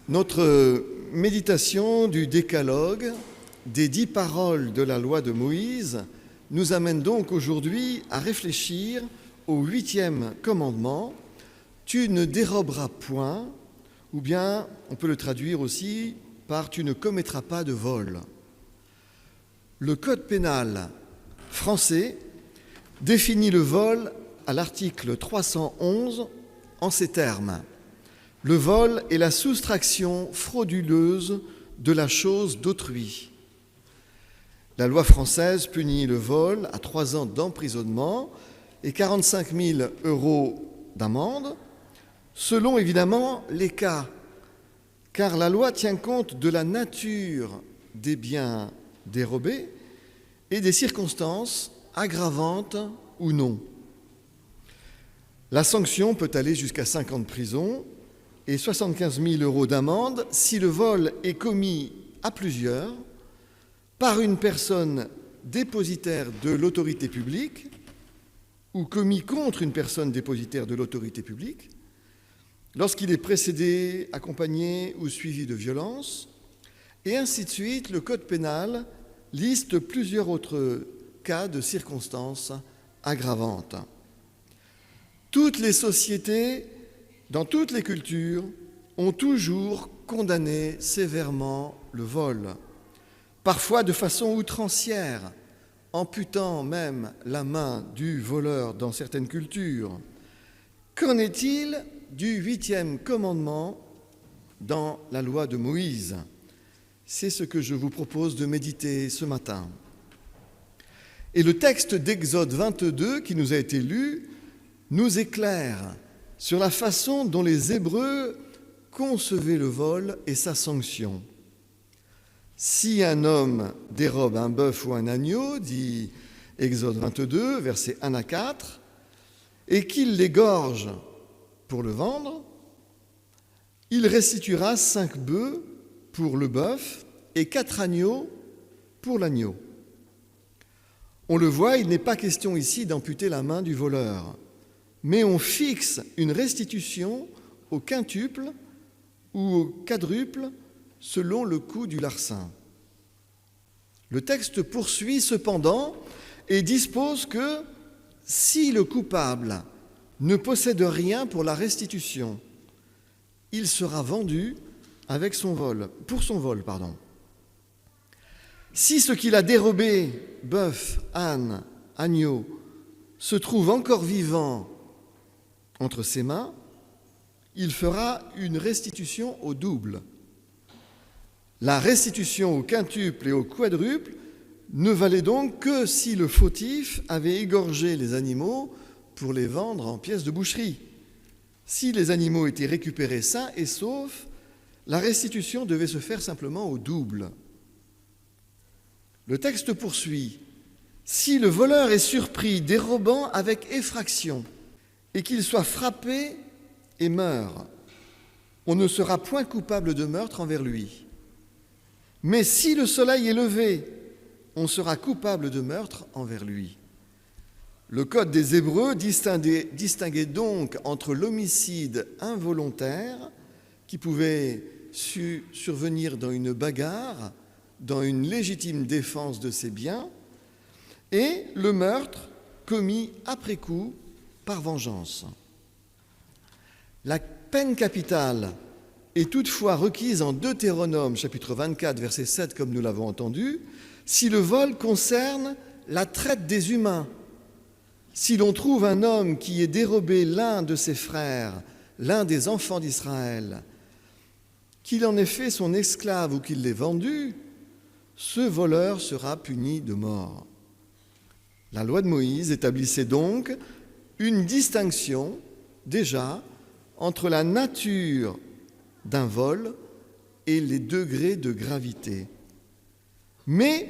Notre méditation du décalogue, des 10 paroles de la loi de Moïse, nous amène donc aujourd'hui à réfléchir au 8e commandement « Tu ne déroberas point » ou bien on peut le traduire aussi par « Tu ne commettras pas de vol ». Le Code pénal français définit le vol à l'article 311 en ces termes. Le vol est la soustraction frauduleuse de la chose d'autrui. La loi française punit le vol à 3 ans d'emprisonnement et 45 000 € d'amende, selon évidemment les cas, car la loi tient compte de la nature des biens dérobés et des circonstances aggravantes ou non. La sanction peut aller jusqu'à 5 ans de prison et 75 000 € d'amende si le vol est commis à plusieurs par une personne dépositaire de l'autorité publique ou commis contre une personne dépositaire de l'autorité publique, lorsqu'il est précédé, accompagné ou suivi de violence, et ainsi de suite. Le Code pénal liste plusieurs autres cas de circonstances aggravantes. Toutes les sociétés, dans toutes les cultures, ont toujours condamné sévèrement le vol, parfois de façon outrancière, amputant même la main du voleur dans certaines cultures. Qu'en est-il du 8e commandement dans la loi de Moïse? C'est ce que je vous propose de méditer ce matin. Et le texte d'Exode 22 qui nous a été lu nous éclaire sur la façon dont les Hébreux concevaient le vol et sa sanction. Si un homme dérobe un bœuf ou un agneau, dit Exode 22, versets 1 à 4, et qu'il l'égorge pour le vendre, il restituera 5 bœufs pour le bœuf et 4 agneaux pour l'agneau. On le voit, il n'est pas question ici d'amputer la main du voleur, mais on fixe une restitution au quintuple ou au quadruple selon le coût du larcin. Le texte poursuit cependant et dispose que si le coupable ne possède rien pour la restitution, il sera vendu avec pour son vol. Si ce qu'il a dérobé, bœuf, âne, agneau, se trouve encore vivant entre ses mains, il fera une restitution au double. La restitution au quintuple et au quadruple ne valait donc que si le fautif avait égorgé les animaux pour les vendre en pièces de boucherie. Si les animaux étaient récupérés sains et saufs, la restitution devait se faire simplement au double. Le texte poursuit. Si le voleur est surpris dérobant avec effraction et qu'il soit frappé et meurt, on ne sera point coupable de meurtre envers lui. Mais si le soleil est levé, on sera coupable de meurtre envers lui. Le Code des Hébreux distinguait donc entre l'homicide involontaire, qui pouvait survenir dans une bagarre, dans une légitime défense de ses biens, et le meurtre commis après coup par vengeance. La peine capitale est toutefois requise en Deutéronome, chapitre 24, verset 7, comme nous l'avons entendu, si le vol concerne la traite des humains. Si l'on trouve un homme qui ait dérobé l'un de ses frères, l'un des enfants d'Israël, qu'il en ait fait son esclave ou qu'il l'ait vendu, ce voleur sera puni de mort. La loi de Moïse établissait donc une distinction, déjà, entre la nature d'un vol et les degrés de gravité. Mais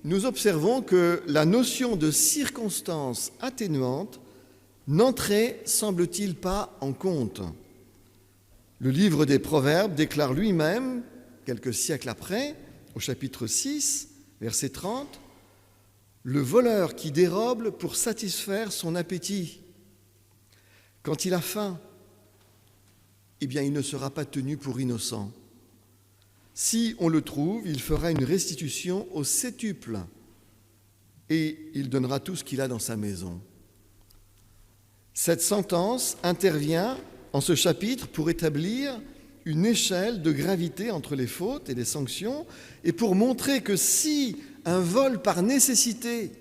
nous observons que la notion de circonstance atténuante n'entrait, semble-t-il, pas en compte. Le livre des Proverbes déclare lui-même, quelques siècles après, au chapitre 6, verset 30, « Le voleur qui dérobe pour satisfaire son appétit, quand il a faim, eh bien, il ne sera pas tenu pour innocent. Si on le trouve, il fera une restitution au septuple et il donnera tout ce qu'il a dans sa maison. Cette sentence intervient en ce chapitre pour établir une échelle de gravité entre les fautes et les sanctions et pour montrer que si un vol par nécessité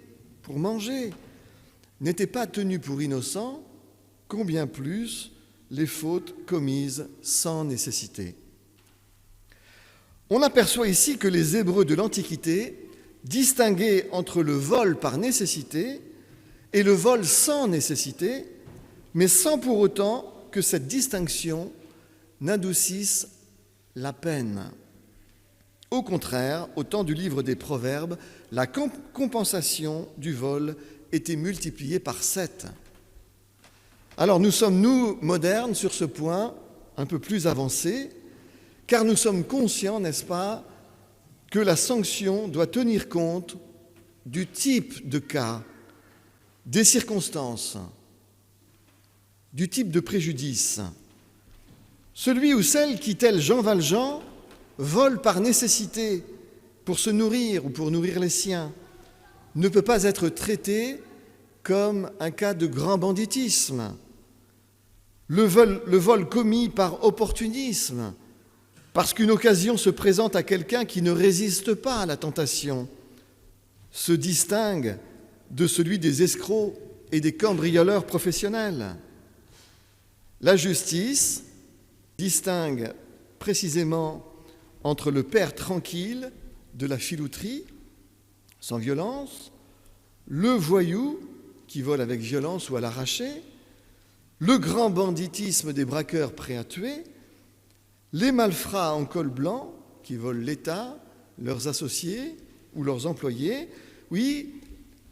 pour manger n'était pas tenu pour innocent, combien plus les fautes commises sans nécessité. On aperçoit ici que les Hébreux de l'Antiquité distinguaient entre le vol par nécessité et le vol sans nécessité, mais sans pour autant que cette distinction n'adoucisse la peine. Au contraire, au temps du livre des Proverbes, la compensation du vol était multipliée par 7. Alors nous sommes, nous, modernes sur ce point, un peu plus avancés, car nous sommes conscients, n'est-ce pas, que la sanction doit tenir compte du type de cas, des circonstances, du type de préjudice. Celui ou celle qui, tel Jean Valjean, vole par nécessité pour se nourrir ou pour nourrir les siens, ne peut pas être traité comme un cas de grand banditisme. Le vol commis par opportunisme, parce qu'une occasion se présente à quelqu'un qui ne résiste pas à la tentation, se distingue de celui des escrocs et des cambrioleurs professionnels. La justice distingue précisément entre le père tranquille de la filouterie, sans violence, le voyou qui vole avec violence ou à l'arraché, le grand banditisme des braqueurs prêts à tuer, les malfrats en col blanc qui volent l'État, leurs associés ou leurs employés. Oui,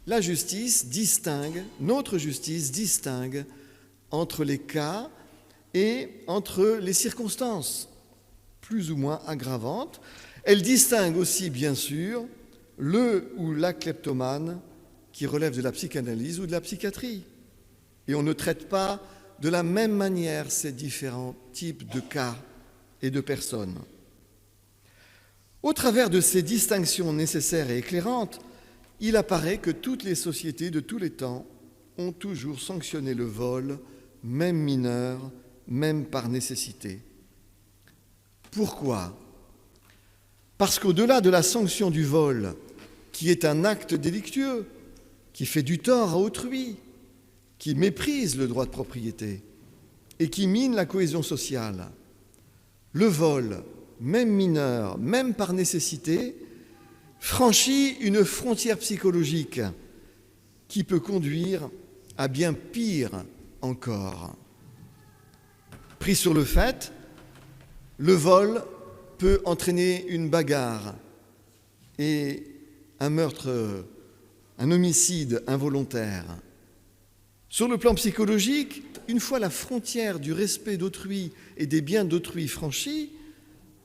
la justice distingue, notre justice distingue entre les cas et entre les circonstances, plus ou moins aggravantes. Elle distingue aussi, bien sûr, le ou la kleptomane qui relève de la psychanalyse ou de la psychiatrie. Et on ne traite pas de la même manière ces différents types de cas et de personnes. Au travers de ces distinctions nécessaires et éclairantes, il apparaît que toutes les sociétés de tous les temps ont toujours sanctionné le vol, même mineur, même par nécessité. Pourquoi ? Parce qu'au-delà de la sanction du vol, qui est un acte délictueux, qui fait du tort à autrui, qui méprise le droit de propriété et qui mine la cohésion sociale, le vol, même mineur, même par nécessité, franchit une frontière psychologique qui peut conduire à bien pire encore. Pris sur le fait, le vol peut entraîner une bagarre et un meurtre, un homicide involontaire. Sur le plan psychologique, une fois la frontière du respect d'autrui et des biens d'autrui franchie,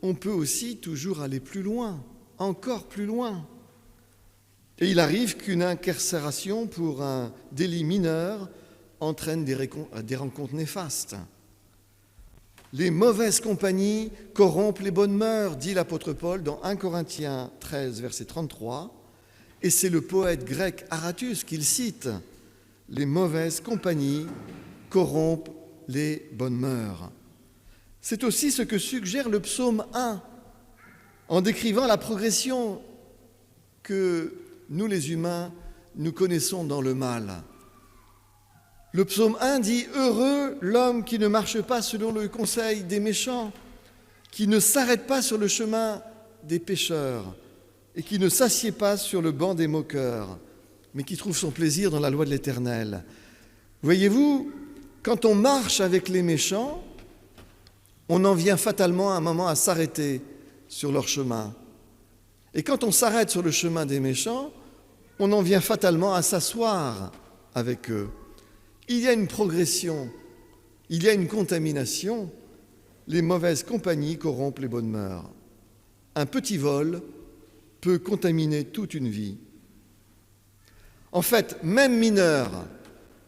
on peut aussi toujours aller plus loin, encore plus loin. Et il arrive qu'une incarcération pour un délit mineur entraîne des rencontres néfastes. Les mauvaises compagnies corrompent les bonnes mœurs, dit l'apôtre Paul dans 1 Corinthiens 13, verset 33, et c'est le poète grec Aratus qui le cite. Les mauvaises compagnies corrompent les bonnes mœurs. C'est aussi ce que suggère le psaume 1 en décrivant la progression que nous les humains, nous connaissons dans le mal. Le psaume 1 dit « Heureux l'homme qui ne marche pas selon le conseil des méchants, qui ne s'arrête pas sur le chemin des pécheurs et qui ne s'assied pas sur le banc des moqueurs, mais qui trouve son plaisir dans la loi de l'Éternel. » Voyez-vous, quand on marche avec les méchants, on en vient fatalement à un moment à s'arrêter sur leur chemin. Et quand on s'arrête sur le chemin des méchants, on en vient fatalement à s'asseoir avec eux. Il y a une progression, il y a une contamination. Les mauvaises compagnies corrompent les bonnes mœurs. Un petit vol peut contaminer toute une vie. En fait, même mineur,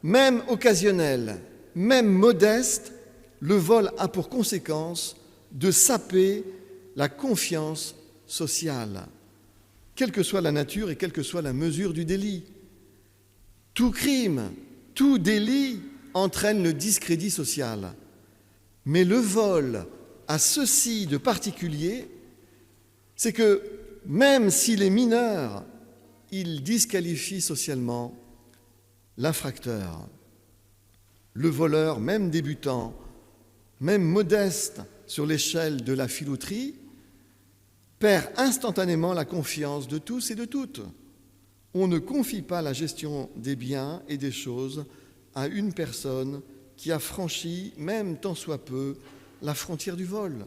même occasionnel, même modeste, le vol a pour conséquence de saper la confiance sociale, quelle que soit la nature et quelle que soit la mesure du délit. Tout crime, tout délit entraîne le discrédit social. Mais le vol a ceci de particulier, c'est que même s'il est mineur, il disqualifie socialement l'infracteur. Le voleur, même débutant, même modeste sur l'échelle de la filouterie, perd instantanément la confiance de tous et de toutes. On ne confie pas la gestion des biens et des choses à une personne qui a franchi, même tant soit peu, la frontière du vol.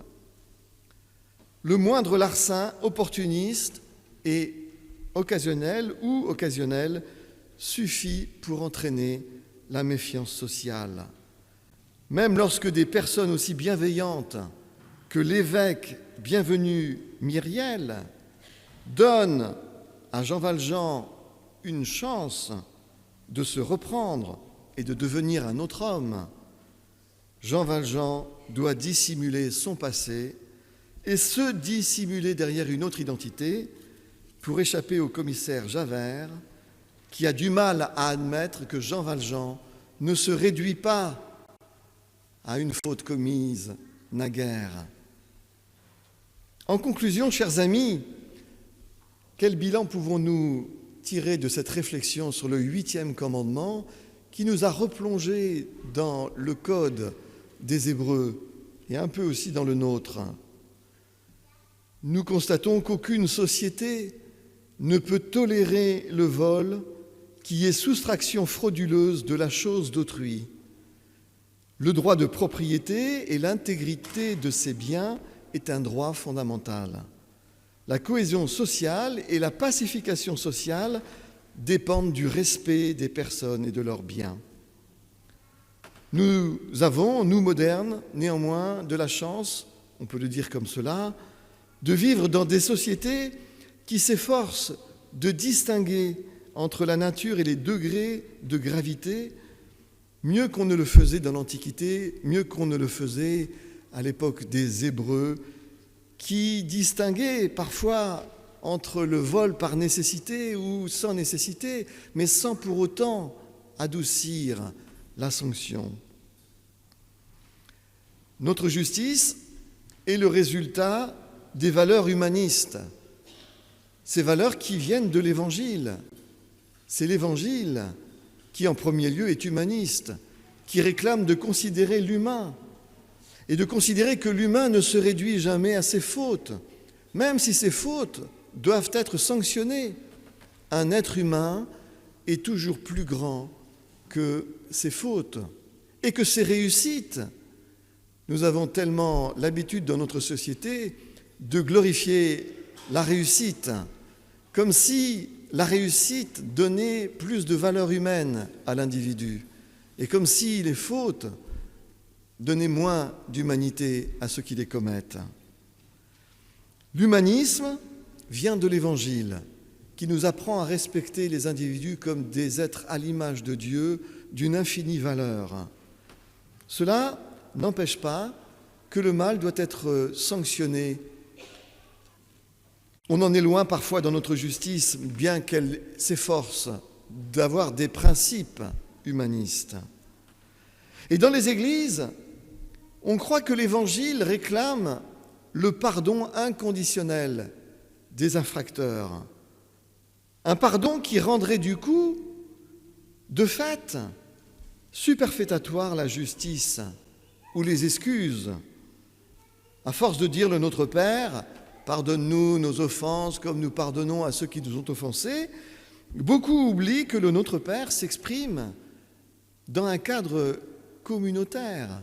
Le moindre larcin opportuniste et occasionnel suffit pour entraîner la méfiance sociale. Même lorsque des personnes aussi bienveillantes que l'évêque bienvenu Myriel donnent à Jean Valjean une chance de se reprendre et de devenir un autre homme, Jean Valjean doit dissimuler son passé et se dissimuler derrière une autre identité pour échapper au commissaire Javert, qui a du mal à admettre que Jean Valjean ne se réduit pas à une faute commise naguère. En conclusion, chers amis, quel bilan pouvons-nous tirer de cette réflexion sur le 8e commandement qui nous a replongés dans le code des Hébreux et un peu aussi dans le nôtre? Nous constatons qu'aucune société ne peut tolérer le vol qui est soustraction frauduleuse de la chose d'autrui. Le droit de propriété et l'intégrité de ses biens est un droit fondamental. La cohésion sociale et la pacification sociale dépendent du respect des personnes et de leurs biens. Nous avons, nous modernes, néanmoins, de la chance, on peut le dire comme cela, de vivre dans des sociétés qui s'efforcent de distinguer entre la nature et les degrés de gravité, mieux qu'on ne le faisait dans l'Antiquité, mieux qu'on ne le faisait à l'époque des Hébreux, qui distinguaient parfois entre le vol par nécessité ou sans nécessité, mais sans pour autant adoucir la sanction. Notre justice est le résultat des valeurs humanistes, ces valeurs qui viennent de l'Évangile. C'est l'Évangile qui, en premier lieu, est humaniste, qui réclame de considérer l'humain et de considérer que l'humain ne se réduit jamais à ses fautes, même si ces fautes doivent être sanctionnées. Un être humain est toujours plus grand que ses fautes et que ses réussites. Nous avons tellement l'habitude dans notre société de glorifier la réussite, comme si la réussite donnait plus de valeur humaine à l'individu, et comme si les fautes donnaient moins d'humanité à ceux qui les commettent. L'humanisme vient de l'Évangile, qui nous apprend à respecter les individus comme des êtres à l'image de Dieu, d'une infinie valeur. Cela n'empêche pas que le mal doit être sanctionné. On en est loin parfois dans notre justice, bien qu'elle s'efforce d'avoir des principes humanistes. Et dans les églises, on croit que l'Évangile réclame le pardon inconditionnel des infracteurs. Un pardon qui rendrait du coup, de fait, superfétatoire la justice ou les excuses. À force de dire le Notre Père, pardonne-nous nos offenses comme nous pardonnons à ceux qui nous ont offensés, beaucoup oublient que le Notre Père s'exprime dans un cadre communautaire,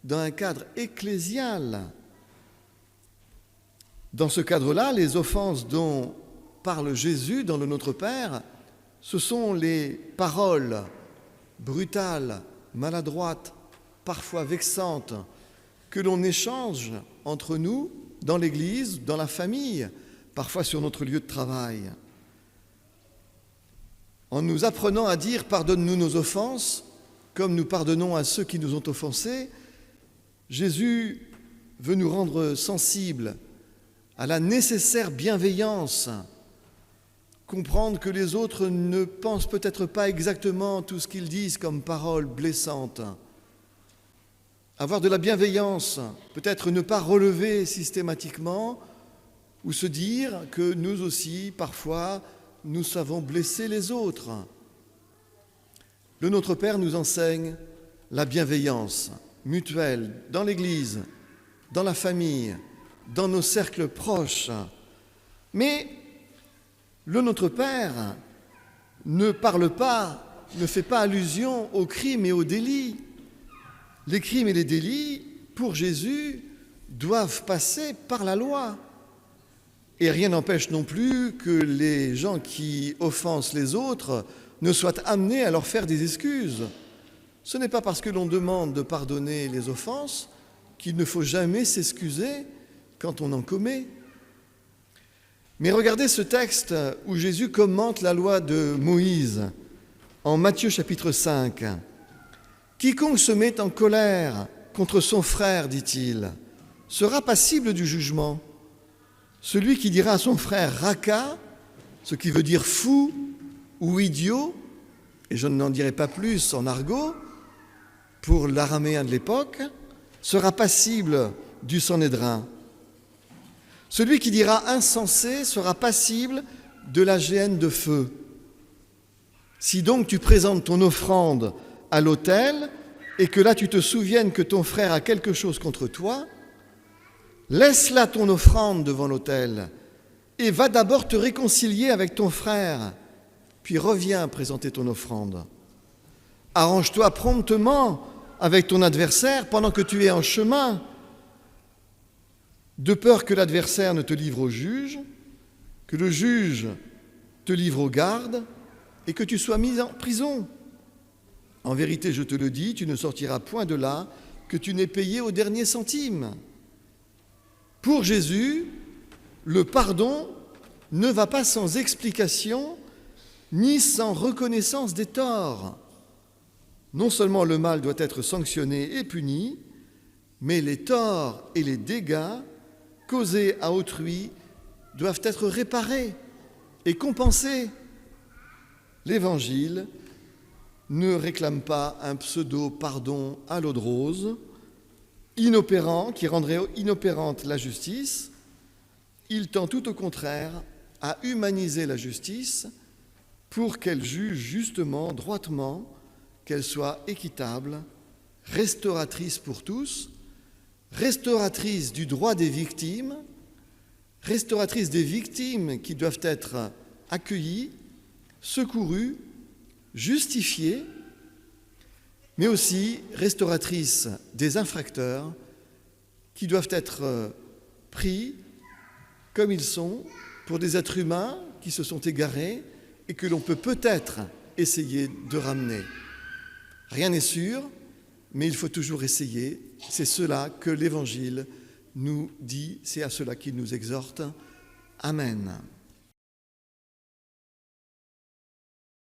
dans un cadre ecclésial. Dans ce cadre-là, les offenses dont parle Jésus dans le Notre Père, ce sont les paroles brutales, maladroites, parfois vexantes, que l'on échange entre nous, dans l'Église, dans la famille, parfois sur notre lieu de travail. En nous apprenant à dire « pardonne-nous nos offenses », comme nous pardonnons à ceux qui nous ont offensés, Jésus veut nous rendre sensibles à la nécessaire bienveillance, comprendre que les autres ne pensent peut-être pas exactement tout ce qu'ils disent comme paroles blessantes, avoir de la bienveillance, peut-être ne pas relever systématiquement ou se dire que nous aussi, parfois, nous savons blesser les autres. Le Notre Père nous enseigne la bienveillance mutuelle dans l'Église, dans la famille, dans nos cercles proches. Mais le Notre Père ne parle pas, ne fait pas allusion aux crimes et aux délits. Les crimes et les délits, pour Jésus, doivent passer par la loi. Et rien n'empêche non plus que les gens qui offensent les autres ne soient amenés à leur faire des excuses. Ce n'est pas parce que l'on demande de pardonner les offenses qu'il ne faut jamais s'excuser quand on en commet. Mais regardez ce texte où Jésus commente la loi de Moïse en Matthieu chapitre 5. « Quiconque se met en colère contre son frère, dit-il, sera passible du jugement. Celui qui dira à son frère « raka », ce qui veut dire fou ou idiot, et je n'en dirai pas plus en argot, pour l'araméen de l'époque, sera passible du Sanhédrin. Celui qui dira insensé sera passible de la géhenne de feu. Si donc tu présentes ton offrande à l'autel et que là tu te souviennes que ton frère a quelque chose contre toi, laisse là ton offrande devant l'autel et va d'abord te réconcilier avec ton frère, puis reviens présenter ton offrande. Arrange-toi promptement avec ton adversaire pendant que tu es en chemin, de peur que l'adversaire ne te livre au juge, que le juge te livre aux gardes et que tu sois mis en prison. En vérité, je te le dis, tu ne sortiras point de là que tu n'aies payé au dernier centime. » Pour Jésus, le pardon ne va pas sans explication ni sans reconnaissance des torts. Non seulement le mal doit être sanctionné et puni, mais les torts et les dégâts causés à autrui doivent être réparés et compensés. L'Évangile ne réclame pas un pseudo-pardon à l'eau de rose, inopérant, qui rendrait inopérante la justice. Il tend tout au contraire à humaniser la justice pour qu'elle juge justement, droitement, qu'elle soit équitable, restauratrice pour tous, restauratrice du droit des victimes, restauratrice des victimes qui doivent être accueillies, secourues, justifiées, mais aussi restauratrice des infracteurs qui doivent être pris comme ils sont pour des êtres humains qui se sont égarés et que l'on peut peut-être essayer de ramener. Rien n'est sûr, mais il faut toujours essayer. C'est cela que l'Évangile nous dit, c'est à cela qu'il nous exhorte. Amen.